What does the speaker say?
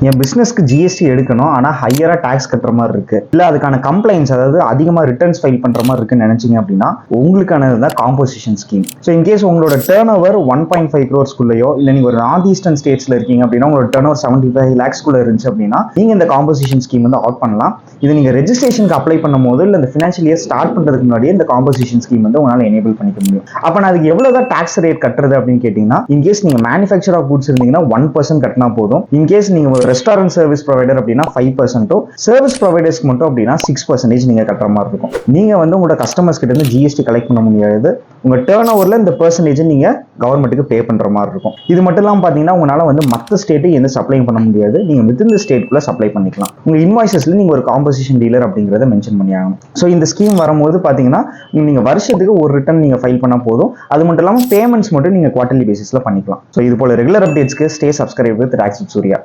என் பிசினஸ்க்கு GST எடுக்கணும் ஆனா ஹையரா tax கட்டுற மாதிரி இருக்கு, இல்ல அதுக்கான கம்ப்ளைண்ட்ஸ் அதாவது அதிகமா ரிட்டர்ன்ஸ் ஃபைல் பண்ற மாதிரி இருக்குன்னு நினைச்சீங்க அப்படின்னா உங்களுக்கானது தான் காம்போசிஷன் ஸ்கீம். ஸோ இன்கேஸ் உங்களோட டேர்ன் ஓவர் 1.5 crores இல்ல நீங்க ஒரு நார்த் ஈஸ்டர்ன் ஸ்டேட்ஸ்ல இருக்கீங்க அப்படின்னா உங்களோட டேர்ன் ஓவர் 75 lakhs இருந்துச்சு அப்படின்னா நீங்க இந்த காம்போசிஷன் ஸ்கீம் வந்து ஆட் பண்ணலாம். இது நீங்க ரெஜிஸ்ட்ரேஷனுக்கு அப்ளை பண்ணும் போது இல்ல இந்த ஃபினான்ஷியல் இயர் ஸ்டார்ட் பண்றதுக்கு முன்னாடியே இந்த காம்போசிஷன் ஸ்கீம் வந்து உங்களால எனேபிள் பண்ணிக்க முடியும். அப்ப நான் அதுக்கு எவ்வளவுதான் டாக்ஸ் ரேட் கட்டுறது அப்படின்னு கேட்டீங்கன்னா, இன்கேஸ் நீங்க மேனுஃபேக்சர் ஆஃப் குட்ஸ் இருந்தீங்கன்னா 1% கட்டினா போதும். இன்கேஸ் நீங்க ஒரு ரெஸ்டாரண்ட் சர்வீஸ் ப்ரொவைடர் அப்படின்னா 5%, சர்வீஸ் ப்ரொவைடர்ஸ்க்கு மட்டும் அப்படின்னா 6% நீங்க கட்டுற மாதிரி இருக்கும். நீங்க வந்து உங்களோட கஸ்டமர்ஸ் கிட்ட இருந்து ஜிஎஸ்டி கலெக்ட் பண்ண முடியாது. உங்க டேர்ன் ஓவர்ல இந்த பெர்சன்டேஜ் நீங்க கவர்மெண்ட்டுக்கு பே பண்ற மாதிரி இருக்கும். இது மட்டும் இல்லாம பாத்தீங்கன்னா உங்களால வந்து மற்ற ஸ்டேட்டுக்கு எந்த சப்ளை பண்ண முடியாது. நீங்க வித் இந்த ஸ்டேட்குள்ள சப்ளை பண்ணிக்கலாம். உங்க இன்வாய்சஸ்ல நீங்க ஒரு காம்போசிஷன் டீலர் அப்படிங்கறத மென்ஷன் பண்ணி ஆகணும். ஸோ இந்த ஸ்கீம் வரும்போது பாத்தீங்கன்னா நீங்க வருஷத்துக்கு ஒரு ரிட்டர்ன் நீங்க ஃபைல் பண்ணா போதும். அது மட்டும் இல்லாம பேமெண்ட்ஸ் மட்டும் நீங்க குவார்டர்லி பேசிஸ்ல பண்ணிக்கலாம். ஸோ இது போல ரெகுலர் அப்டேட்ஸ்க்கு stay subscribe with talks with Surya.